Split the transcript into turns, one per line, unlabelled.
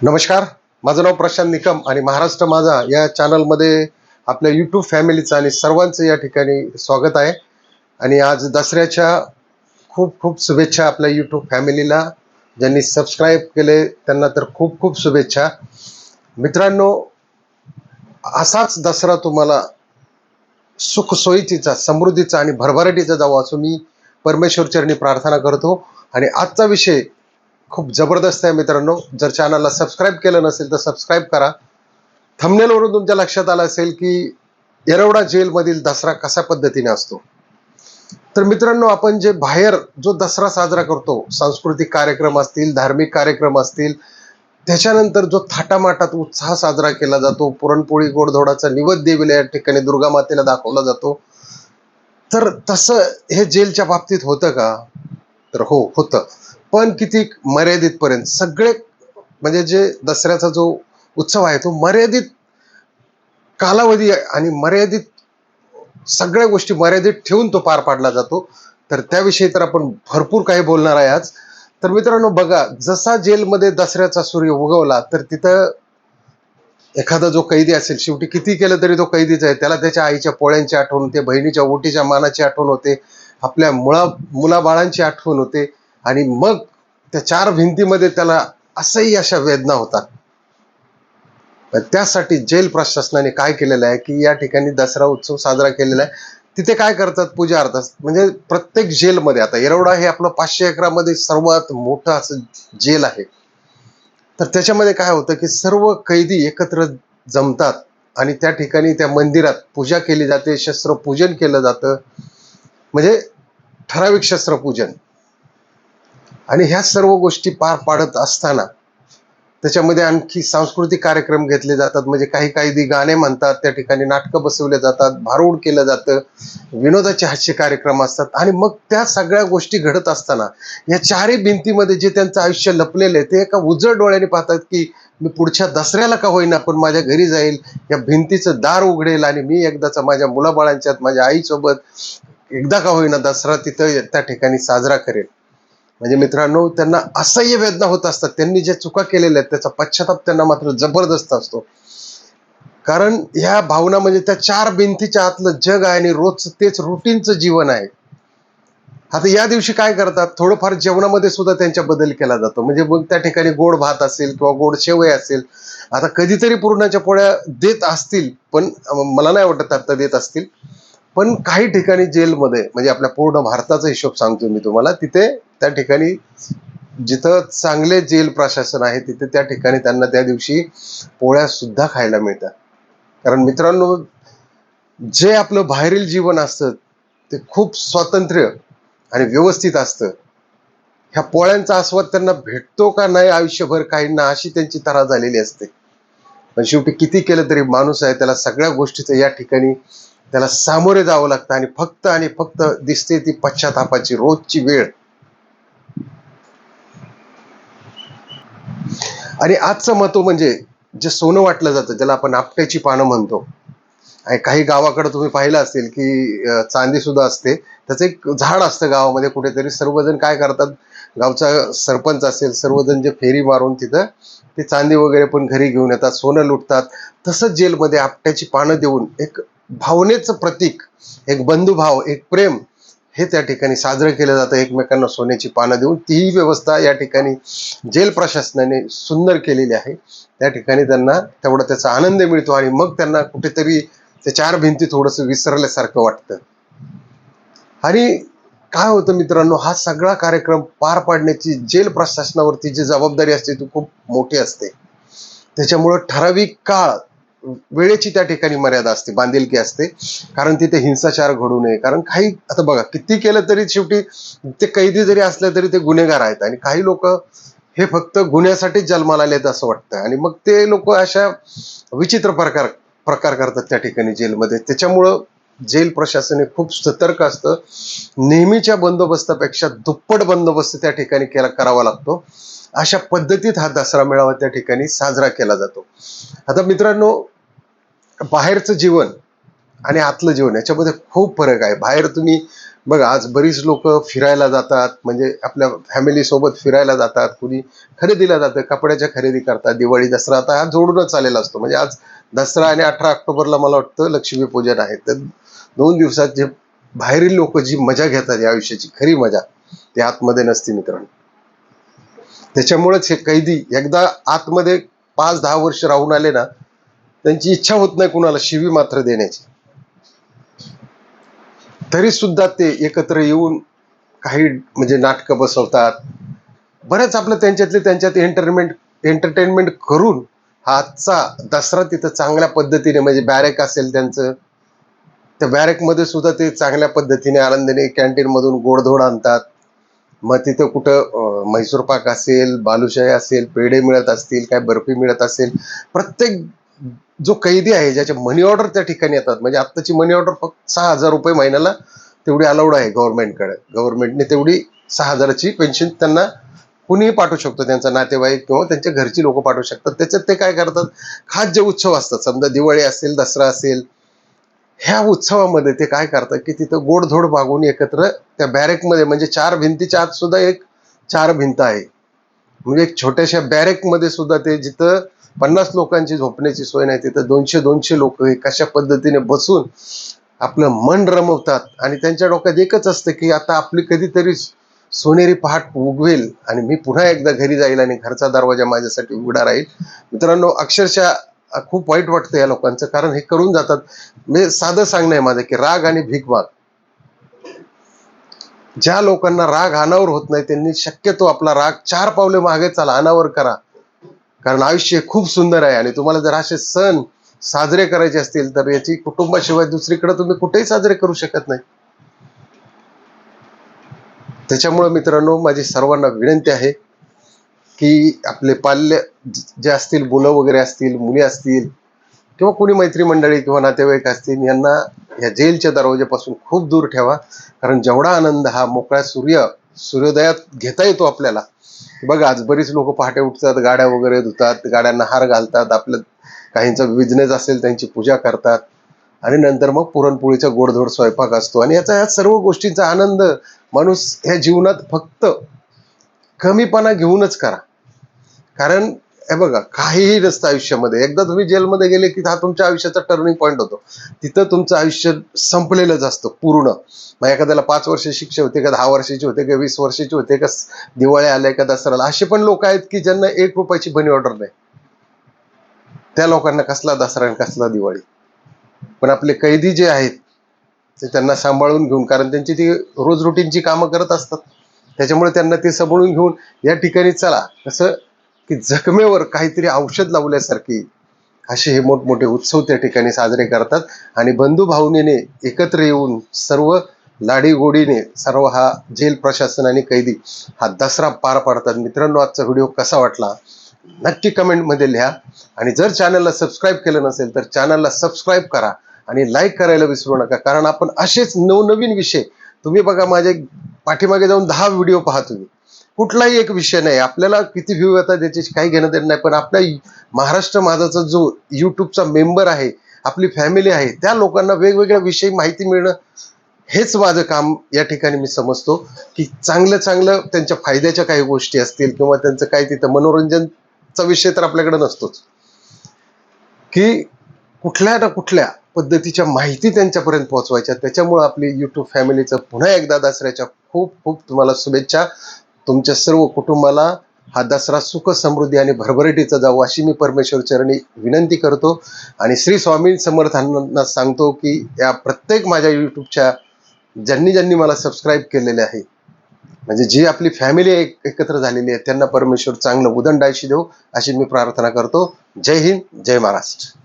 नमस्कार. माझं नाव प्रशांत निकम आणि महाराष्ट्र माझा या चॅनलमध्ये आपल्या यूट्यूब फॅमिलीचं आणि सर्वांचं या ठिकाणी स्वागत आहे. आणि आज दसऱ्याच्या खूप खूप शुभेच्छा आपल्या यूट्यूब फॅमिलीला. ज्यांनी सबस्क्राईब केले त्यांना तर खूप खूप शुभेच्छा. मित्रांनो, असाच दसरा तुम्हाला सुखसोयीचा, समृद्धीचा आणि भरभराटीचा जावा असं मी परमेश्वरचरणी प्रार्थना करतो. आणि आजचा विषय खूप जबरदस्त आहे मित्रांनो. जर चॅनलला सबस्क्राईब केलं नसेल तर सबस्क्राईब करा. थंबनेलवरून तुमच्या लक्षात आलं असेल की येरवडा जेलमधील दसरा कशा पद्धतीने असतो. तर मित्रांनो, आपण जे बाहेर जो दसरा साजरा करतो, सांस्कृतिक कार्यक्रम असतील, धार्मिक कार्यक्रम असतील, त्याच्यानंतर जो थाटामाटात उत्साह साजरा केला जातो, पुरणपोळी गोडधोडाचा निवेद्य या ठिकाणी दुर्गा मातेला दाखवला जातो, तर तसं हे जेलच्या बाबतीत होतं का? तर हो, होतं. पण किती मर्यादित पर्यंत. सगळे म्हणजे जे दसऱ्याचा जो उत्सव आहे तो मर्यादित कालावधी आणि मर्यादित सगळ्या गोष्टी मर्यादित ठेवून तो पार पाडला जातो. तर त्याविषयी तर आपण भरपूर काही बोलणार आहे आज. तर मित्रांनो बघा, जसा जेलमध्ये दसऱ्याचा सूर्य उगवला तर तिथं एखादा जो कैदी असेल, शेवटी किती केलं तरी तो कैदीच आहे. त्याला त्याच्या आईच्या पोळ्यांची आठवण होते, बहिणीच्या ओटीच्या मानाची आठवण होते, आपल्या मुलाबाळांची आठवण होते. आणि मग त्या चार भिंतीमध्ये त्याला असह्य अशा वेदना होतात. त्यासाठी जेल प्रशासनाने काय केलेलं आहे की या ठिकाणी दसरा उत्सव साजरा केलेला आहे. तिथे काय करतात, पूजा अर्थ म्हणजे प्रत्येक जेलमध्ये, आता येरवडा हे आपलं 500 एकरामध्ये सर्वात मोठं असं जेल आहे. तर त्याच्यामध्ये काय होतं की सर्व कैदी एकत्र जमतात आणि त्या ठिकाणी त्या मंदिरात पूजा केली जाते, शस्त्रपूजन केलं जातं. म्हणजे ठराविक शस्त्रपूजन. आणि ह्या सर्व गोष्टी पार पाडत असताना त्याच्यामध्ये आणखी सांस्कृतिक कार्यक्रम घेतले जातात. म्हणजे काही कैदी गाणे म्हणतात, त्या ठिकाणी नाटकं बसवले जातात, भारूड केलं जातं, विनोदाचे हास्य कार्यक्रम असतात. आणि मग त्या सगळ्या गोष्टी घडत असताना या चारही भिंतीमध्ये जे त्यांचं आयुष्य लपलेलं आहे ते एका उजळ डोळ्याने पाहतात की मी पुढच्या दसऱ्याला का होईना पण माझ्या घरी जाईल, या भिंतीचं दार उघडेल आणि मी एकदाचा माझ्या मुलाबाळांच्यात, माझ्या आईसोबत एकदा का होईना दसरा तिथं त्या ठिकाणी साजरा करेल. म्हणजे मित्रांनो, त्यांना असह्य वेदना होत असतात. त्यांनी ज्या चुका केलेल्या आहेत त्याचा पश्चाताप त्यांना मात्र जबरदस्त असतो. कारण ह्या भावना म्हणजे त्या चार भिंतीच्या आतलं जग आहे आणि रोजचं तेच रुटीनचं जीवन आहे. आता या दिवशी काय करतात, थोडंफार जेवणामध्ये सुद्धा त्यांच्या बदल केला जातो. म्हणजे मग त्या ठिकाणी गोड भात असेल किंवा गोड शेवई असेल. आता कधीतरी पुरणाच्या पोळ्या देत असतील, पण मला नाही वाटत आता देत असतील. पण काही ठिकाणी जेलमध्ये, म्हणजे आपल्या पूर्ण भारताचा हिशोब सांगतो मी तुम्हाला, तिथे त्या ठिकाणी जिथं चांगले जेल प्रशासन आहे तिथे त्या ठिकाणी त्यांना त्या दिवशी पोळ्या सुद्धा खायला मिळतात. कारण मित्रांनो, जे आपलं बाहेरील जीवन असतं ते खूप स्वातंत्र्य आणि व्यवस्थित असतं. ह्या पोळ्यांचा आस्वाद त्यांना भेटतो का नाही आयुष्यभर काहींना अशी त्यांची तऱ्हा झालेली असते. पण शेवटी किती केलं तरी माणूस आहे, त्याला सगळ्या गोष्टीचं या ठिकाणी त्याला सामोरे जावं लागतं. आणि फक्त दिसते ती पश्चातापाची रोजची वेळ. आणि आजचं महत्व म्हणजे जे सोनं वाटलं जातं, ज्याला आपण आपट्याची पानं म्हणतो. आणि काही गावाकडे तुम्ही पाहिलं असेल की चांदी सुद्धा असते. त्याचं एक झाड असतं गावामध्ये कुठेतरी. सर्वजण काय करतात, गावचा सरपंच असेल, सर्वजण जे फेरी मारून तिथं ते चांदी वगैरे पण घरी घेऊन येतात, सोनं लुटतात. तसंच जेलमध्ये आपट्याची पानं देऊन एक भावनेचं प्रतीक, एक बंधुभाव, एक प्रेम हे त्या ठिकाणी साजरं केलं जातं, एकमेकांना सोन्याची पानं देऊन. तीही व्यवस्था या ठिकाणी जेल प्रशासनाने सुंदर केलेली आहे. त्या ठिकाणी त्यांना तेवढा त्याचा आनंद मिळतो आणि मग त्यांना कुठेतरी त्या चार भिंती थोडंसं विसरल्यासारखं वाटतं. आणि काय होतं मित्रांनो, हा सगळा कार्यक्रम पार पाडण्याची जेल प्रशासनावरती जी जबाबदारी असते ती खूप मोठी असते. त्याच्यामुळं ठराविक काळ, वेळेची त्या ठिकाणी मर्यादा असते, बांधिलकी असते. कारण तिथे हिंसाचार घडू नये. कारण काही, आता बघा, किती केलं तरी शेवटी ते कैदी जरी असले तरी ते गुन्हेगार आहेत. आणि काही लोक हे फक्त गुन्ह्यासाठीच जन्माला आलेत असं वाटतं. आणि मग ते लोक अशा विचित्र प्रकार करतात त्या ठिकाणी जेलमध्ये. त्याच्यामुळं जेल प्रशासन हे खूप सतर्क असतं. नेहमीच्या बंदोबस्तापेक्षा दुप्पट बंदोबस्त त्या ठिकाणी करावा लागतो. अशा पद्धतीत हा दसरा मेळावा त्या ठिकाणी साजरा केला जातो. आता मित्रांनो, बाहेरचं जीवन आणि आतलं जीवन याच्यामध्ये खूप फरक आहे. बाहेर तुम्ही बघा आज बरीच लोक फिरायला जातात, म्हणजे आपल्या फॅमिली सोबत फिरायला जातात, कुणी खरेदीला जातं, कपड्याच्या खरेदी करतात, दिवाळी दसरा आता हा जोडूनच आलेला असतो. म्हणजे आज दसरा आणि 18 ऑक्टोबरला मला वाटतं लक्ष्मीपूजन आहे. तर 2 दिवसात जे बाहेरील लोक जी मजा घेतात या आयुष्याची खरी मजा ती आतमध्ये नसते मित्रांनो. त्याच्यामुळेच हे कैदी एकदा आतमध्ये 5-10 वर्ष राहून आले ना, त्यांची इच्छा होत नाही कुणाला शिवी मात्र देण्याची. तरी सुद्धा ते एकत्र येऊन काही म्हणजे नाटकं बसवतात. बरंच आपलं त्यांच्यातले त्यांच्यात एंटरटेनमेंट करून हा आजचा दसरा तिथं चांगल्या पद्धतीने म्हणजे बॅरेक असेल त्यांचं, त्या बॅरेकमध्ये सुद्धा ते चांगल्या पद्धतीने आनंदाने कॅन्टीन मधून गोडधोड आणतात. मग तिथं कुठं म्हैसूर पाक असेल, बालुशाही असेल, पेढे मिळत असतील, काय बर्फी मिळत असेल. प्रत्येक जो कैदी आहे ज्याचे मनी ऑर्डर त्या ठिकाणी येतात, म्हणजे आत्ताची मनी ऑर्डर फक्त 6,000 रुपये महिन्याला तेवढी अलाउड आहे गव्हर्नमेंटकडे. गव्हर्नमेंटने तेवढी 6,000ची पेन्शन त्यांना कुणीही पाठवू शकतो, त्यांचा नातेवाईक किंवा त्यांच्या घरची लोक पाठवू शकतात. त्याच्यात ते काय करतात, खास जे उत्सव असतात, समजा दिवाळी असेल, दसरा असेल, ह्या उत्सवामध्ये ते काय करतात की तिथं गोडधोड मागून एकत्र त्या बॅरेकमध्ये, म्हणजे 4 भिंतीच्या आत सुद्धा एक 4 भिंत आहे, म्हणजे एक छोट्याशा बॅरेकमध्ये सुद्धा ते जिथं 50 लोकांची झोपण्याची सोय नाही तिथं 200-200 लोक हे कशा पद्धतीने बसून आपलं मन रमवतात. आणि त्यांच्या डोक्यात एकच असतं की आता आपली कधीतरी सोनेरी पहाट उगवेल आणि मी पुन्हा एकदा घरी जाईल आणि घरचा दरवाजा माझ्यासाठी उघडा राहील. मित्रांनो अक्षरशः खूप वाईट वाटतं या लोकांचं, कारण हे करून जातात. म्हणजे साधं सांगणं आहे माझं की राग आणि भीक माग. ज्या लोकांना राग अनावर होत नाही त्यांनी शक्यतो आपला राग 4 पावले मागे चला, अनावर करा. कारण आयुष्य खूप सुंदर आहे आणि तुम्हाला जर असे सण साजरे करायचे असतील तर याची कुटुंबाशिवाय दुसरीकडे तुम्ही कुठेही साजरे करू शकत नाही. त्याच्यामुळे मित्रांनो माझी सर्वांना विनंती आहे की आपले पाल्य जे असतील, मुलं वगैरे असतील, मुली असतील किंवा कोणी मैत्री मंडळी किंवा नातेवाईक असतील, यांना या जेलच्या दरवाजापासून खूप दूर ठेवा. कारण जेवढा आनंद हा मोकळ्या सूर्योदयात घेता येतो आपल्याला. बघा आज बरीच लोक पहाटे उठतात, गाड्या वगैरे धुतात, गाड्यांना हार घालतात, आपलं काहींचा बिझनेस असेल त्यांची पूजा करतात आणि नंतर मग पुरणपोळीचा गोडधोड स्वयंपाक असतो. आणि या सर्व गोष्टींचा आनंद माणूस ह्या जीवनात फक्त कमीपणा घेऊनच करा. कारण हे बघा काहीही नसतं आयुष्यामध्ये. एकदा तुम्ही जेलमध्ये गेले की हा तुमच्या आयुष्याचा टर्निंग पॉईंट होतो. तिथं तुमचं आयुष्य संपलेलंच असतं पूर्ण. मग एखाद्याला 5 वर्ष शिक्षा होते का, 10 वर्षाची होते का, 20 वर्षाची होते का, दिवाळी आल्या का दसऱ्याला. असे पण लोक आहेत की ज्यांना 1 रुपयाची मनी ऑर्डर नाही. त्या लोकांना कसला दसरा आणि कसला दिवाळी. पण आपले कैदी जे आहेत ते त्यांना सांभाळून घेऊन, कारण त्यांची ती रोज रुटीनची कामं करत असतात, त्याच्यामुळे त्यांना ते सांभाळून घेऊन या ठिकाणी चला कसं की जखमेवर काहीतरी औषध लावल्यासारखी असे हे मोठमोठे उत्सव त्या ठिकाणी साजरे करतात. आणि बंधू भावनेने एकत्र येऊन सर्व लाडीगोडीने सर्व हा जेल प्रशासन आणि कैदी हा दसरा पार पाडतात. मित्रांनो आजचा व्हिडिओ कसा वाटला नक्की कमेंटमध्ये लिहा. आणि जर चॅनलला सबस्क्राईब केलं नसेल तर चॅनलला सबस्क्राईब करा आणि लाईक करायला विसरू नका. कारण आपण असेच नवनवीन विषय, तुम्ही बघा माझे पाठीमागे जाऊन 10 व्हिडिओ पहा तुम्ही, कुठलाही एक विषय नाही, आपल्याला किती व्ह्यू येतात त्याची काही घेणं देणं नाही, पण आपल्या महाराष्ट्र माझाचा जो युट्यूबचा मेंबर आहे, आपली फॅमिली आहे, त्या लोकांना वेगवेगळ्या विषयी माहिती मिळणं हेच माझं काम या ठिकाणी मी समजतो. की चांगलं चांगलं त्यांच्या फायद्याच्या काही गोष्टी असतील किंवा त्यांचं काही तिथं मनोरंजनचा विषय तर आपल्याकडे नसतोच, की कुठल्या ना कुठल्या पद्धतीच्या माहिती त्यांच्यापर्यंत पोहोचवायच्या. त्याच्यामुळे आपली युट्यूब फॅमिलीचं पुन्हा एकदा दसऱ्याच्या खूप खूप तुम्हाला शुभेच्छा. तुमच्या सर्व कुटुंबाला हा दसरा सुख समृद्धी आणि भरभराटीचा जावो अशी मी परमेश्वर चरणी विनंती करतो. आणि श्री स्वामी समर्थांना सांगतो की या प्रत्येक माझ्या युट्यूबच्या ज्यांनी ज्यांनी मला सबस्क्राईब केलेले आहे, म्हणजे जी आपली फॅमिली एकत्र झालेली आहे, त्यांना परमेश्वर चांगलं उदंड आयुष्य देऊ अशी मी प्रार्थना करतो. जय हिंद, जय महाराष्ट्र.